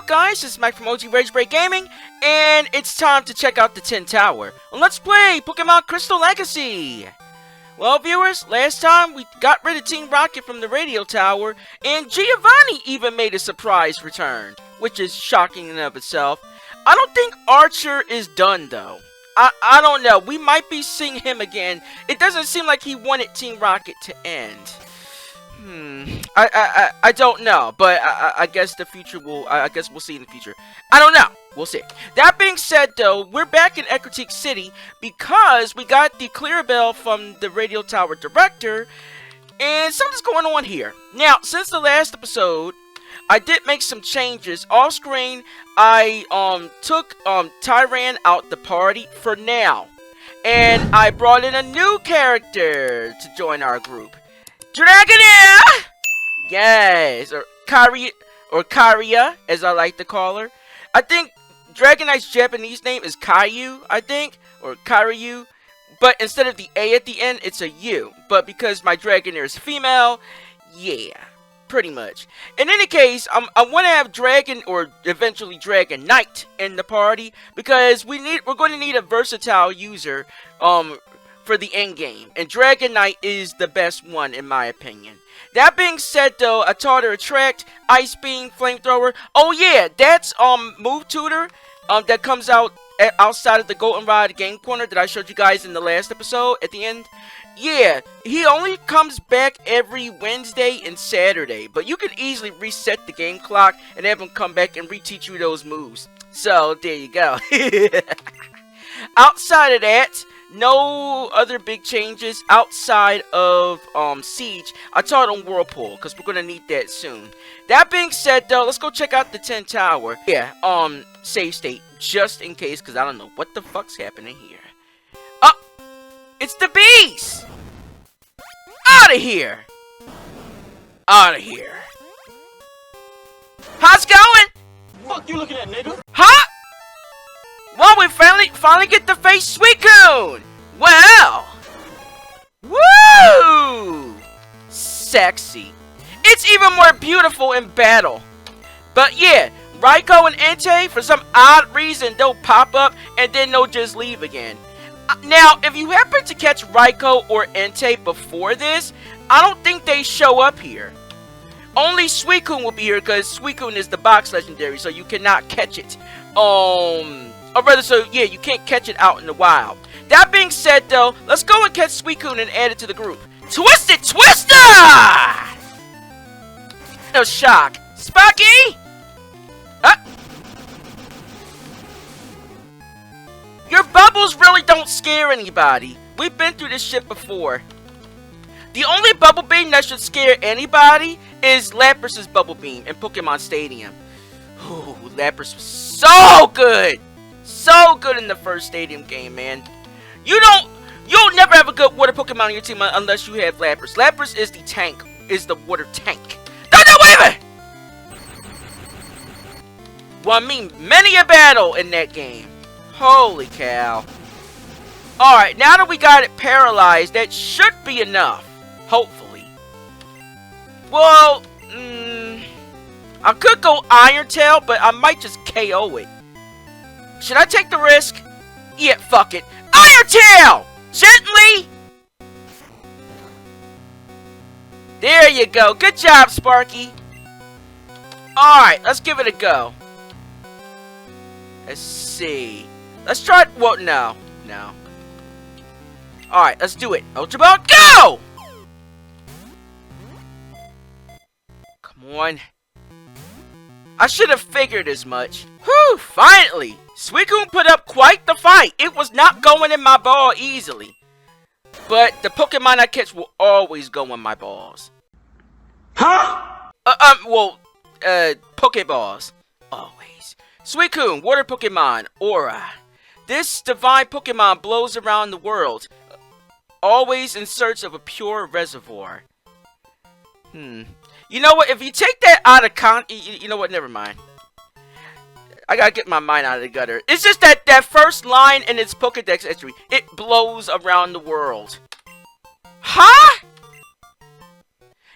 guys? This is Mike from OGRagebreak Gaming, and it's time to check out the Tin Tower. And let's play Pokémon Crystal Legacy! Well, viewers, last time we got rid of Team Rocket from the radio tower, and Giovanni even made a surprise return, which is shocking in and of itself. I don't think Archer is done, though. I don't know. We might be seeing him again. It doesn't seem like he wanted Team Rocket to end. I don't know, but I guess the future will, I guess we'll see in the future. I don't know. We'll see. That being said, though, we're back in Ecruteak City because we got the clear bell from the radio tower director, and something's going on here. Now, since the last episode, I did make some changes. Off screen, I took Tyran out the party for now, and I brought in a new character to join our group. Dragonair! Yes, or Karia, as I like to call her. I think Dragonite's Japanese name is Caillou, I think, or Karyu. But instead of the A at the end, it's a U. But because my Dragonair is female, yeah, pretty much. In any case, I want to have Dragon, or eventually Dragonite, in the party because we're going to need a versatile user, for the end game, and Dragonite is the best one in my opinion. That being said, though, I taught her Attract, Ice Beam, Flamethrower. Oh yeah, that's Move Tutor that comes out outside of the Goldenrod game corner that I showed you guys in the last episode at the end. Yeah, he only comes back every Wednesday and Saturday, but you can easily reset the game clock and have him come back and reteach you those moves. So there you go. Outside of that, no other big changes outside of Siege. I taught on Whirlpool because we're gonna need that soon. That being said, though, let's go check out the Tin Tower. Yeah, save state just in case because I don't know what the fuck's happening here. Oh, it's the bees! Out of here! Out of here! How's it going? Fuck you looking at, nigga? Huh? Well, we finally get to face Suicune! Well! Woo! Sexy. It's even more beautiful in battle. But yeah, Raikou and Entei, for some odd reason, they'll pop up and then they'll just leave again. Now, if you happen to catch Raikou or Entei before this, I don't think they show up here. Only Suicune will be here because Suicune is the box legendary, so you cannot catch it. Or rather, so yeah, you can't catch it out in the wild. That being said, though, let's go and catch Suicune and add it to the group. Twisted Twister! No shock. Sparky! Your bubbles really don't scare anybody. We've been through this shit before. The only bubble beam that should scare anybody is Lapras's bubble beam in Pokemon Stadium. Ooh, Lapras was so good! So good in the first Stadium game, man. You'll never have a good water Pokemon on your team unless you have Lapras. Lapras is the tank, is the water tank. No, wait a minute! Won me many a battle in that game. Holy cow. Alright, now that we got it paralyzed, that should be enough. Hopefully. Well, I could go Iron Tail, but I might just KO it. Should I take the risk? Yeah, fuck it. Iron Tail! Gently! There you go. Good job, Sparky. Alright, let's give it a go. Let's see. Let's try it. Well, no. Alright, let's do it. Ultra Ball, go! Come on. I should have figured as much. Whew, finally! Suicune put up quite the fight. It was not going in my ball easily. But the Pokemon I catch will always go in my balls. Huh? Pokeballs. Always. Suicune, water Pokemon, Aura. This divine Pokemon blows around the world. Always in search of a pure reservoir. You know what? If you take that out of you know what? Never mind. I gotta get my mind out of the gutter. It's just that first line in its Pokedex entry. It blows around the world. Huh?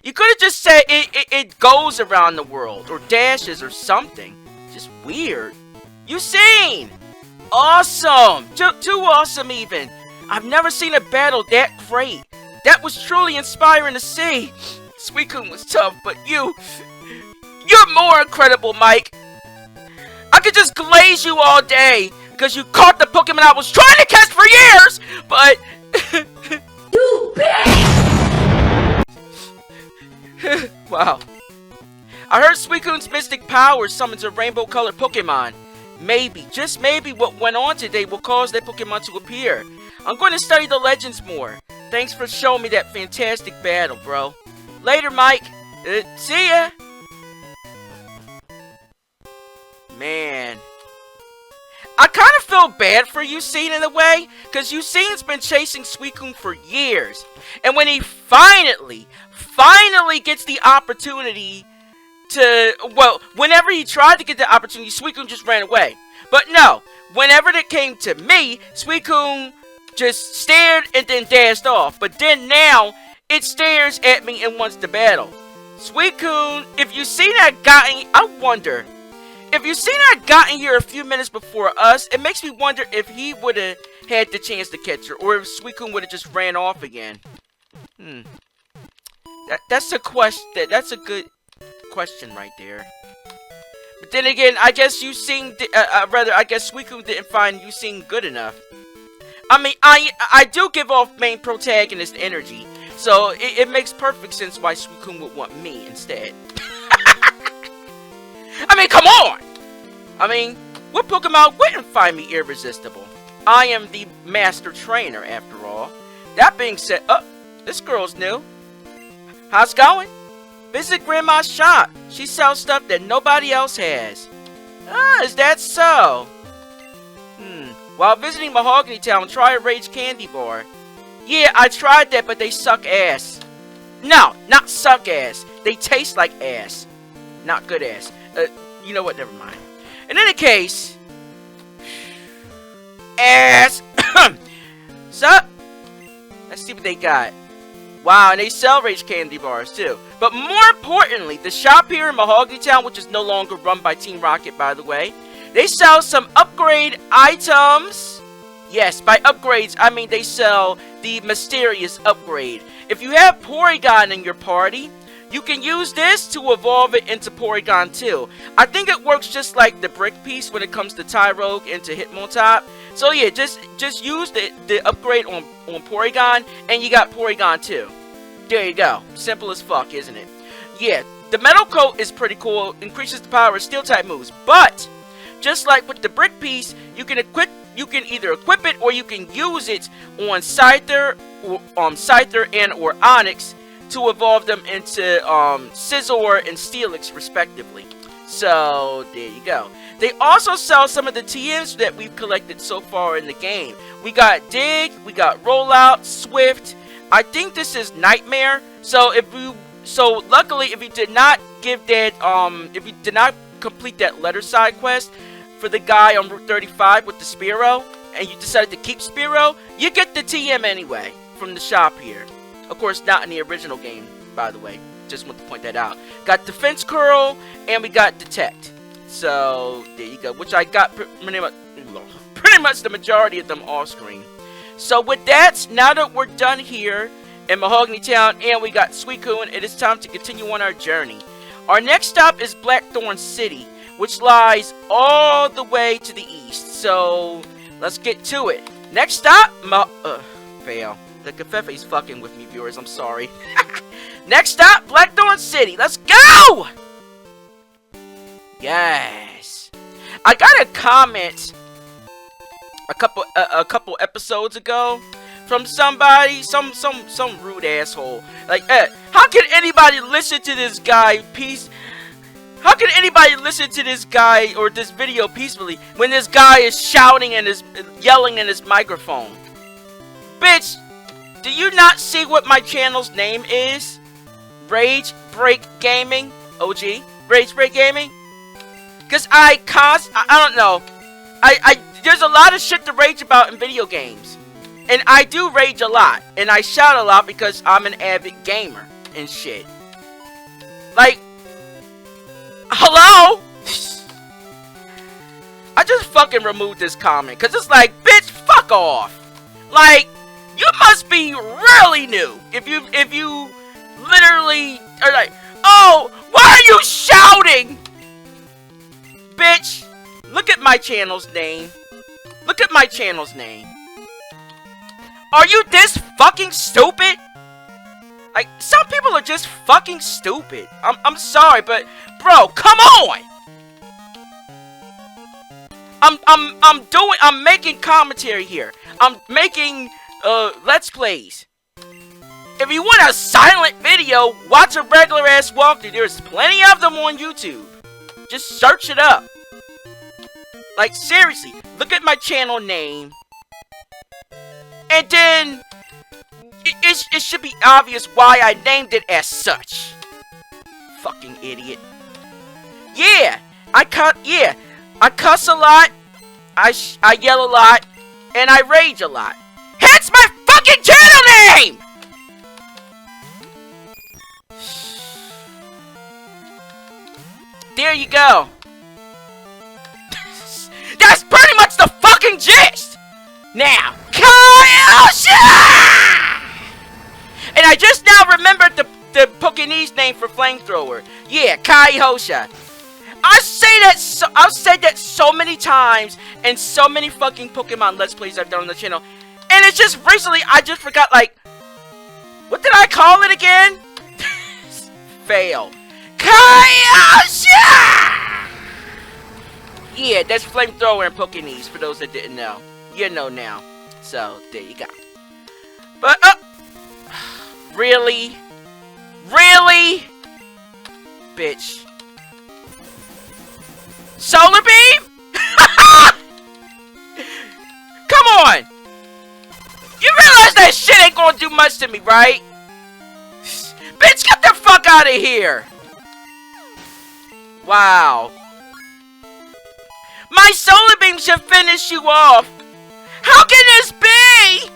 You could have just said it goes around the world. Or dashes or something. Just weird. Usain! Awesome! Too awesome even. I've never seen a battle that great. That was truly inspiring to see. Suicune was tough, but you're more incredible, Mike. I could just glaze you all day because you caught the Pokemon I was trying to catch for years, but You bitch! wow. I heard Suicune's mystic power summons a rainbow-colored Pokemon. Maybe, just maybe, what went on today will cause that Pokemon to appear. I'm going to study the legends more. Thanks for showing me that fantastic battle, bro. Later, Mike. See ya. Man. I kind of feel bad for Usain in a way, because Usain's been chasing Suicune for years. And when he finally gets the opportunity to, well, whenever he tried to get the opportunity, Suicune just ran away. But no, whenever it came to me, Suicune just stared and then dashed off. But then now, it stares at me and wants to battle. Suicune, if Usain had gotten, I wonder, if Usain had gotten here a few minutes before us, it makes me wonder if he would have had the chance to catch her, or if Suicune would have just ran off again. That's a question. That's a good question right there. But then again, I guess Usain, I guess Suicune didn't find Usain good enough. I mean, I do give off main protagonist energy, so it makes perfect sense why Suicune would want me instead. I mean, come on! I mean, what Pokemon wouldn't find me irresistible? I am the master trainer, after all. That being said, this girl's new. How's it going? Visit Grandma's shop. She sells stuff that nobody else has. Is that so? While visiting Mahogany Town, try a Rage Candy Bar. Yeah, I tried that, but they suck ass. No, not suck ass. They taste like ass. Not good ass. You know what? Never mind. In any case, ass. Sup? Let's see what they got. Wow, and they sell Rage Candy Bars too. But more importantly, the shop here in Mahogany Town, which is no longer run by Team Rocket, by the way, they sell some upgrade items. Yes, by upgrades, I mean they sell the mysterious upgrade. If you have Porygon in your party, you can use this to evolve it into Porygon 2. I think it works just like the brick piece when it comes to Tyrogue and to Hitmontop. So yeah, just use the upgrade on Porygon, and you got Porygon 2. There you go. Simple as fuck, isn't it? Yeah, the metal coat is pretty cool. Increases the power of steel type moves. But just like with the brick piece, you can either equip it or you can use it on Scyther or Onyx to evolve them into Scizor and Steelix respectively. So there you go. They also sell some of the TMs that we've collected so far in the game. We got Dig, we got Rollout, Swift. I think this is Nightmare. So luckily, if you did not give that, if you did not complete that letter side quest for the guy on Route 35 with the Spearow, and you decided to keep Spearow, you get the TM anyway from the shop here. Of course, not in the original game, by the way. Just want to point that out. Got Defense Curl, and we got Detect. So, there you go. Which I got pretty much the majority of them off screen. So, with that, now that we're done here in Mahogany Town, and we got Suicune, it is time to continue on our journey. Our next stop is Blackthorn City, which lies all the way to the east. So, let's get to it. Next stop, fail. The Covfefe's fucking with me, viewers. I'm sorry. Next stop, Blackthorn City. Let's go! Yes. I got a comment a couple episodes ago from somebody, some rude asshole. Like, how can anybody listen to this guy How can anybody listen to this guy or this video peacefully when this guy is shouting and is yelling in his microphone? Bitch, do you not see what my channel's name is? GRagebreak Gaming? OG? GRagebreak Gaming? Because I don't know. There's a lot of shit to rage about in video games. And I do rage a lot. And I shout a lot because I'm an avid gamer and shit. Like, hello? I just fucking removed this comment. Because it's like, bitch, fuck off. Like, you must be really new. If you literally are like, oh, why are you shouting? Bitch, look at my channel's name. Look at my channel's name. Are you this fucking stupid? Like, some people are just fucking stupid. I'm sorry, but bro, come on. I'm making commentary here. I'm making let's plays. If you want a silent video, watch a regular ass walkthrough. There's plenty of them on YouTube. Just search it up. Like, seriously, look at my channel name. And then it should be obvious why I named it as such. Fucking idiot. Yeah, I cuss a lot. I yell a lot, and I rage a lot. Hence my fucking channel name! There you go. That's pretty much the fucking gist! Now, Kaiosha! And I just now remembered the Pokemon name for flamethrower. Yeah, Kaiosha. I've said that so many times in so many fucking Pokemon Let's Plays I've done on the channel. And it's just recently I just forgot, like, what did I call it again? Fail. Kaiosha! Yeah, that's flamethrower and Pokemon for those that didn't know. You know now. So, there you go. But, really? Really? Bitch. Solar beam? Come on! You realize that shit ain't gonna do much to me, right? Bitch, get the fuck out of here! Wow. My solar beam should finish you off! How can this be?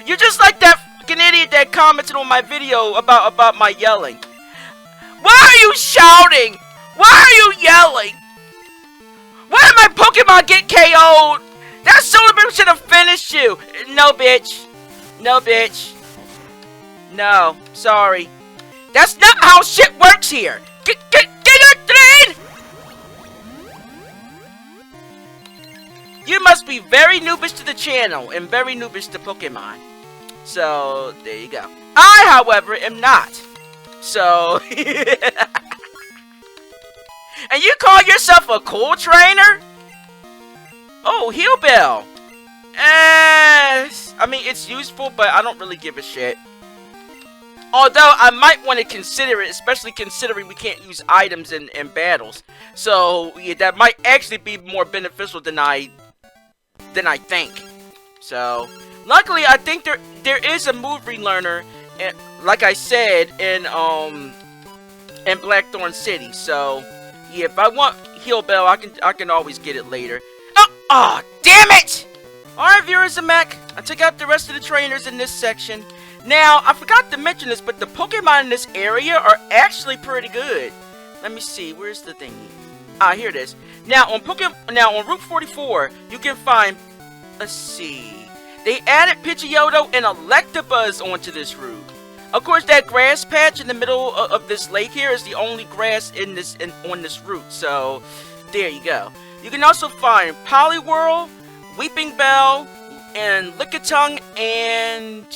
You're just like that fucking idiot that commented on my video about my yelling. Why are you shouting? Why are you yelling? Why did my Pokemon get KO'd? That solar beam should have finished you. No, bitch. No, bitch. No, sorry. That's not how shit works here. Get it, You must be very noobish to the channel and very noobish to Pokemon. So, there you go. I, however, am not. So, and you call yourself a cool trainer? Oh, Heal Bell. I mean, it's useful, but I don't really give a shit. Although, I might want to consider it, especially considering we can't use items in battles. So, yeah, that might actually be more beneficial than I think. So, luckily, I think there is a move relearner, like I said, in Blackthorn City. So, yeah, if I want Heal Bell, I can always get it later. Oh, damn it! Alright, viewers of Mac, I took out the rest of the trainers in this section. Now, I forgot to mention this, but the Pokemon in this area are actually pretty good. Let me see, where's the thingy? Ah, here it is. Now, on Route 44, you can find, let's see, they added Pidgeotto and Electabuzz onto this route. Of course, that grass patch in the middle of this lake here is the only grass on this route. So, there you go. You can also find Poliwhirl, Weeping Bell, and Lickitung, and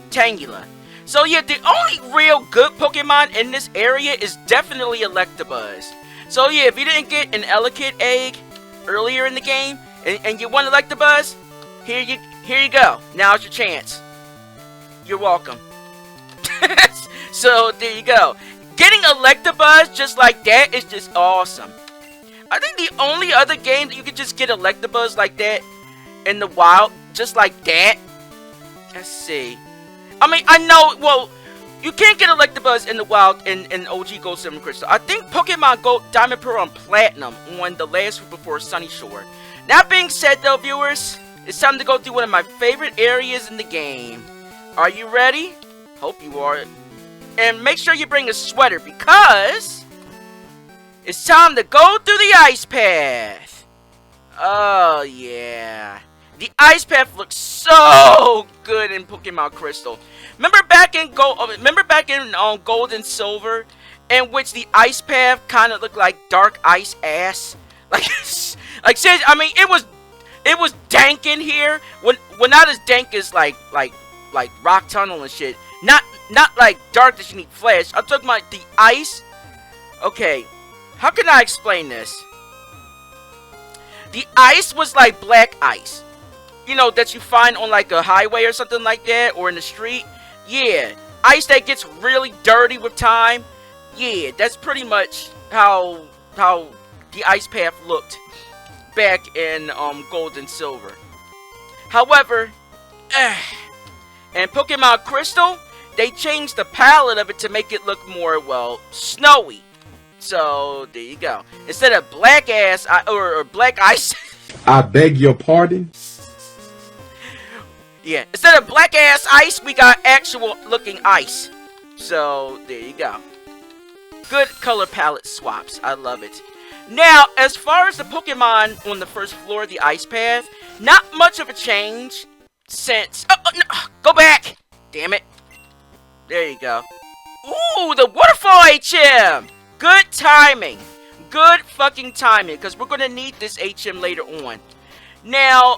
Tangela. So yeah, the only real good Pokemon in this area is definitely Electabuzz. So yeah, if you didn't get an Elekid egg earlier in the game, and you want Electabuzz, here you go. Now's your chance. You're welcome. So there you go. Getting Electabuzz just like that is just awesome. I think the only other game that you could just get Electabuzz like that in the wild, just like that. Let's see. I mean, I know, well, you can't get Electabuzz in the wild in OG Gold, Silver, and Crystal. I think Pokemon Gold, Diamond, Pearl, and Platinum on the last route before Sunny Shore. That being said, though, viewers, it's time to go through one of my favorite areas in the game. Are you ready? Hope you are. And make sure you bring a sweater, because It's time to go through the ice path. Oh, yeah. The ice path looks so good in Pokemon Crystal. Remember back in Gold and Silver, in which the ice path kind of looked like dark ice ass? Like, seriously, I mean, it was dank in here. When not as dank as like Rock Tunnel and shit. Not like dark that you need flash. I'm talking about the ice. Okay, how can I explain this? The ice was like black ice. You know, that you find on like a highway or something like that, or in the street. Yeah, ice that gets really dirty with time. Yeah, that's pretty much how the ice path looked back in Gold and Silver. However, in Pokemon Crystal, they changed the palette of it to make it look more, well, snowy. So there you go. Instead of black ass or black ice. I beg your pardon. Yeah, instead of black ass ice, we got actual looking ice. So there you go. Good color palette swaps. I love it. Now, as far as the Pokemon on the first floor of the ice path, not much of a change since. Oh, no, go back! Damn it. There you go. Ooh, the waterfall HM! Good timing. Good fucking timing, because we're going to need this HM later on. Now,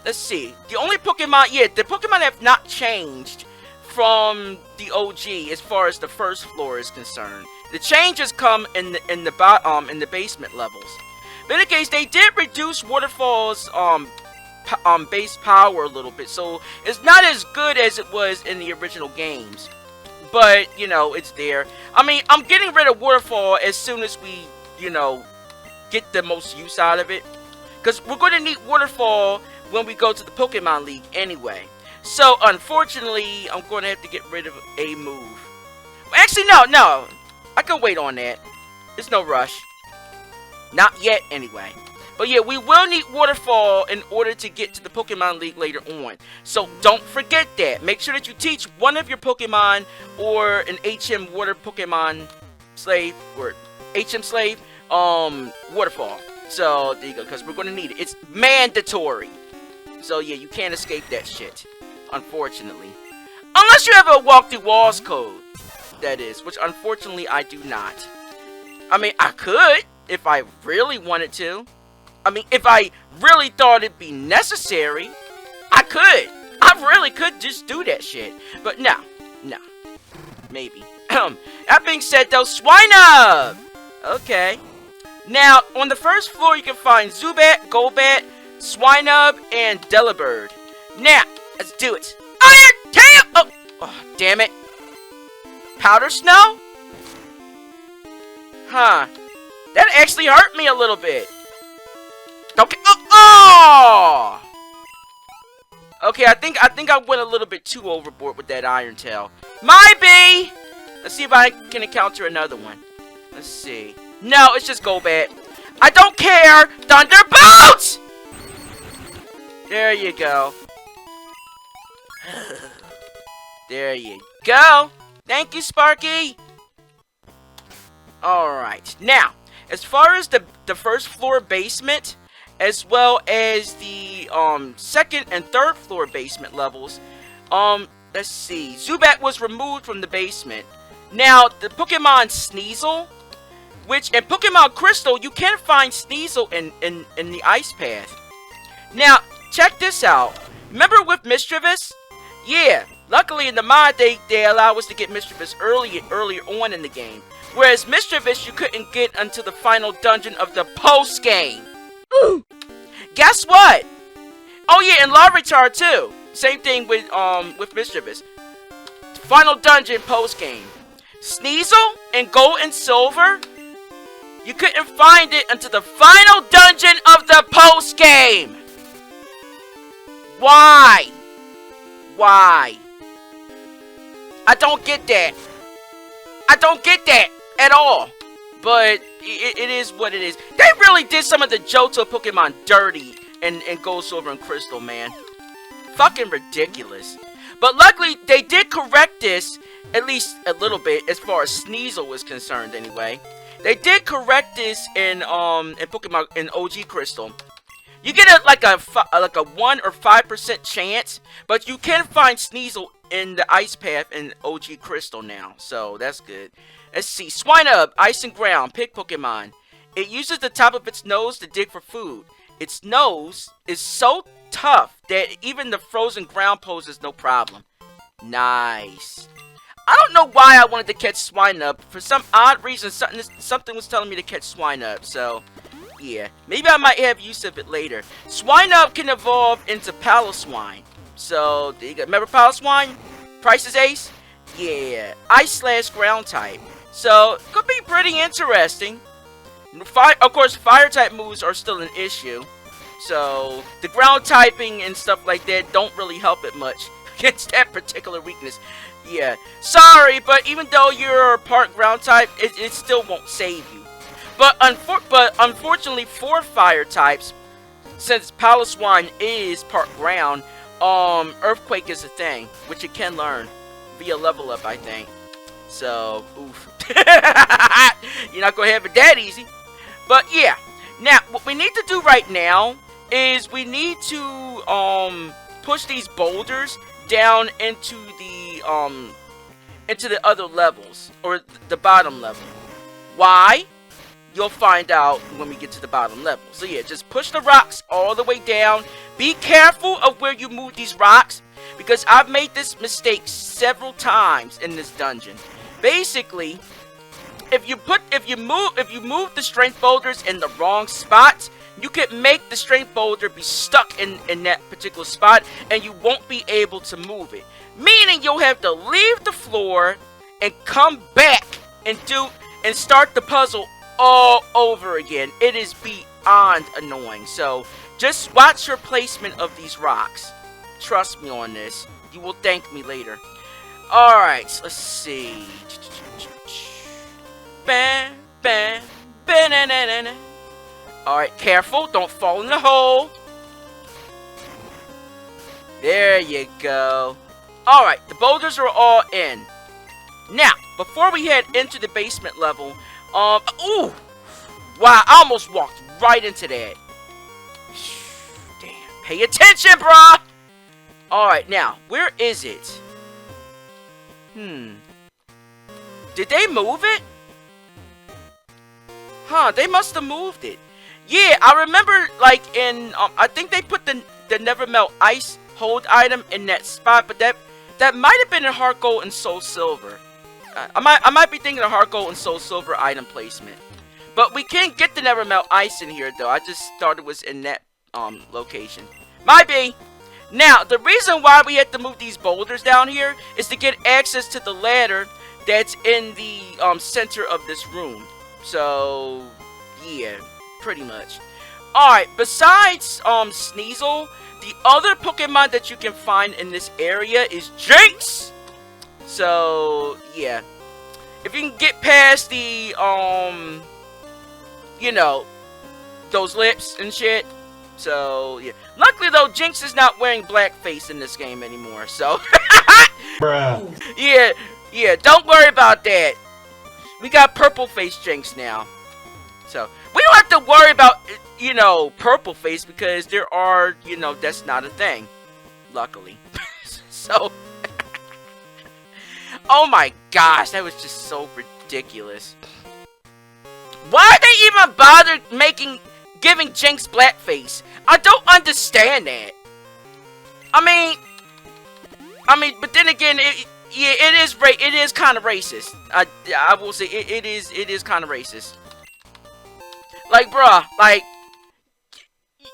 let's see. The only Pokemon, the Pokemon have not changed from the OG as far as the first floor is concerned. The changes come in the basement levels. But in any case, they did reduce Waterfall's base power a little bit, so it's not as good as it was in the original games. But you know, it's there. I mean, I'm getting rid of Waterfall as soon as we, you know, get the most use out of it. Because we're going to need Waterfall when we go to the Pokemon League anyway. So, unfortunately, I'm going to have to get rid of a move. Actually, no. I can wait on that. There's no rush. Not yet, anyway. But yeah, we will need Waterfall in order to get to the Pokemon League later on. So, don't forget that. Make sure that you teach one of your Pokemon or an HM Water Pokemon Slave or HM Slave Waterfall. So, there you go, because we're going to need it. It's mandatory. So, yeah, you can't escape that shit. Unfortunately. Unless you have a Walk Through Walls code. That is. Which, unfortunately, I do not. I mean, I could. If I really wanted to. I mean, if I really thought it'd be necessary. I could. I really could just do that shit. But, no. Maybe. That being said, though, swinub! Okay. Now, on the first floor, you can find Zubat, Golbat, Swinub, and Delibird. Now, let's do it. Iron Tail! Oh, damn it. Powder Snow? Huh. That actually hurt me a little bit. Okay. Oh! Okay, I think I went a little bit too overboard with that Iron Tail. Might be! Let's see if I can encounter another one. Let's see. No, it's just Golbat. I don't care! Thunderbolt! There you go. There you go. Thank you, Sparky. Alright. Now, as far as the first floor basement, as well as the second and third floor basement levels, let's see. Zubat was removed from the basement. Now, the Pokemon Sneasel, which in Pokemon Crystal, you can find Sneasel in the Ice Path. Now, check this out. Remember with Mischievous? Yeah, luckily in the mod, they allow us to get Mischievous earlier on in the game. Whereas Mischievous, you couldn't get until the final dungeon of the post-game. Guess what? Oh yeah, and Larvitar too. Same thing with Mischievous. Final dungeon post-game. Sneasel in Gold and Silver, you couldn't find it until the final dungeon of the post-game! Why? Why? I don't get that. I don't get that at all. But it is what it is. They really did some of the Johto Pokemon dirty in Gold, Silver, and Crystal, man. Fucking ridiculous. But luckily, they did correct this, at least a little bit, as far as Sneasel was concerned anyway. They did correct this in Pokemon in OG Crystal. You get like a 1 or 5% chance, but you can find Sneasel in the ice path in OG Crystal now, so that's good. Let's see, Swinub, ice and ground, pig Pokemon. It uses the top of its nose to dig for food. Its nose is so tough that even the frozen ground poses no problem. Nice. I don't know why I wanted to catch Swinub. For some odd reason, something was telling me to catch Swinub, so yeah. Maybe I might have use of it later. Swinub can evolve into Paloswine. So, there you go. Remember Paloswine? Price's Ace? Yeah. Ice/ground type. So, could be pretty interesting. Of course, fire type moves are still an issue. So, the ground typing and stuff like that don't really help it much against that particular weakness. Yeah, sorry, but even though you're part ground type, it still won't save you. But unfortunately for fire types, since Paloswine is part ground, Earthquake is a thing, which it can learn via level up, I think. So, oof. You're not gonna have it that easy. But yeah, now what we need to do right now is we need to push these boulders down into the other levels, or the bottom level. Why? You'll find out when we get to the bottom level. So yeah, just push the rocks all the way down. Be careful of where you move these rocks, because I've made this mistake several times in this dungeon. Basically, if you move the strength boulders in the wrong spots, you can make the strength boulder be stuck in that particular spot, and you won't be able to move it. Meaning you'll have to leave the floor and come back and start the puzzle all over again. It is beyond annoying. So just watch your placement of these rocks. Trust me on this. You will thank me later. Alright, let's see. Bam, bam, ba-na-na-na-na. Alright, careful, don't fall in the hole. There you go. Alright, the boulders are all in. Now, before we head into the basement level, ooh! Wow, I almost walked right into that. Damn, pay attention, bruh! Alright, now, where is it? Did they move it? Huh, they must have moved it. Yeah, I remember, like, in, I think they put the Never Melt Ice hold item in that spot, but that might have been in Heart Gold and Soul Silver. I might be thinking of Heart Gold and Soul Silver item placement. But we can't get the Never Melt Ice in here, though. I just thought it was in that, location. Might be. Now, the reason why we had to move these boulders down here is to get access to the ladder that's in the, center of this room. So, yeah, pretty much. Alright, besides, Sneasel, the other Pokemon that you can find in this area is Jinx! So, yeah. If you can get past the, you know, those lips and shit. So, yeah. Luckily, though, Jinx is not wearing blackface in this game anymore, so. Bruh. Yeah, don't worry about that. We got purple face Jinx now. So, we don't have to worry about, you know, purple face, because there are, you know, that's not a thing. Luckily. So. Oh my gosh, that was just so ridiculous. Why are they even bothered giving Jinx blackface? I don't understand that. I mean, but then again, it is kind of racist. I will say it is kind of racist. Like, bruh, like,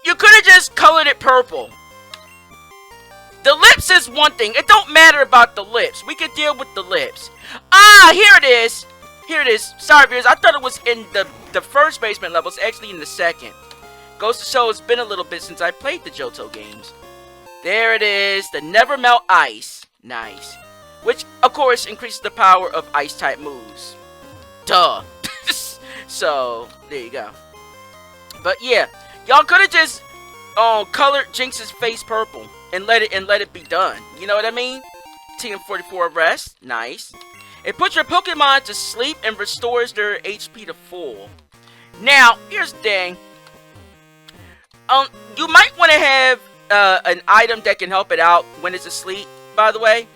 you could have just colored it purple. The lips is one thing. It don't matter about the lips. We can deal with the lips. Ah, here it is. Here it is. Sorry, viewers. I thought it was in the first basement level. It's actually in the second. Goes to show it's been a little bit since I played the Johto games. There it is. The Never Melt Ice. Nice. Which, of course, increases the power of Ice-type moves. Duh. So, there you go. But, yeah. Y'all could have just colored Jinx's face purple. And let it be done. You know what I mean? TM44 rest. Nice. It puts your Pokemon to sleep and restores their HP to full. Now, here's the thing. You might want to have an item that can help it out when it's asleep, by the way.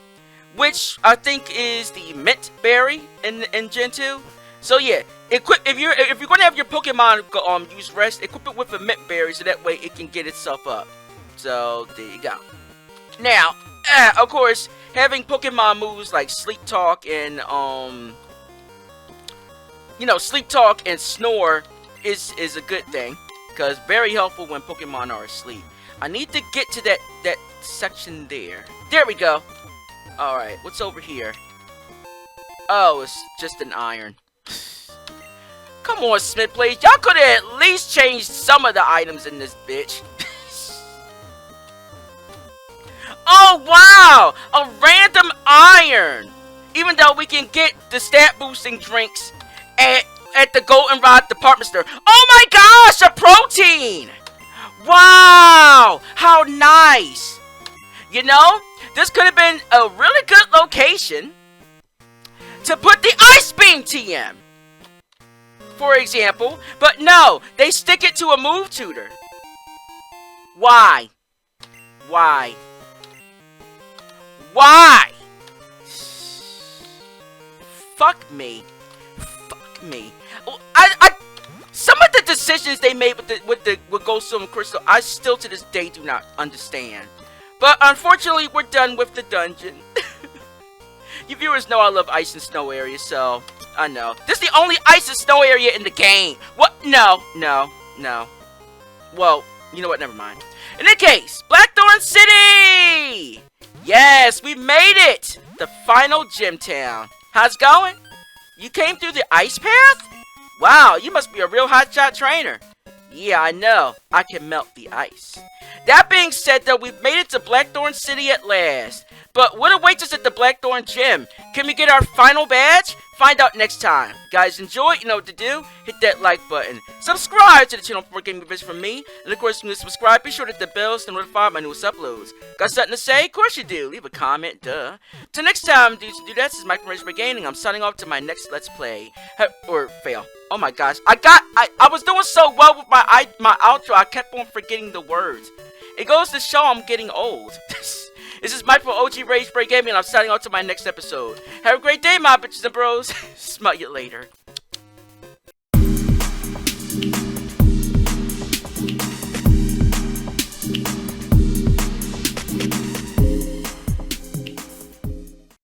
Which I think is the Mint Berry in Gen 2. So yeah, if you're going to have your Pokemon use rest, equip it with a Mint Berry so that way it can get itself up. So there you go. Now, of course, having Pokemon moves like Sleep Talk and Sleep Talk and Snore is a good thing, because very helpful when Pokemon are asleep. I need to get to that section there. There we go. Alright, what's over here? Oh, it's just an iron. Come on, Smith Plays. Y'all could have at least changed some of the items in this bitch. Oh, wow! A random iron! Even though we can get the stat boosting drinks at the Goldenrod department store. Oh my gosh, a protein! Wow! How nice! You know, this could have been a really good location to put the Ice Beam TM, for example. But no, they stick it to a move tutor. Why? Why? Why? Fuck me. Fuck me. Some of the decisions they made with Ghost Silver Crystal, I still to this day do not understand. But unfortunately, we're done with the dungeon. You viewers know I love ice and snow areas, so I know. This is the only ice and snow area in the game. What? No. Well, you know what? Never mind. In any case, Blackthorn City! Yes, we made it! The final gym town. How's it going? You came through the ice path? Wow, you must be a real hotshot trainer. Yeah, I know. I can melt the ice. That being said, though, we've made it to Blackthorn City at last. But what awaits us at the Blackthorn Gym? Can we get our final badge? Find out next time. Guys, enjoy. You know what to do. Hit that like button. Subscribe to the channel for more gaming videos from me. And of course, when you subscribe, be sure to hit the bell to notify my newest uploads. Got something to say? Of course you do. Leave a comment, duh. Till next time, dudes and dudettes, this is OGRagebreak Gaming. I'm signing off to my next Let's Play. Or fail. Oh my gosh. I was doing so well with my outro, I kept on forgetting the words. It goes to show I'm getting old. This is Mike from OGRagebreak Gaming, and I'm signing off to my next episode. Have a great day, my bitches and bros. Smell you later.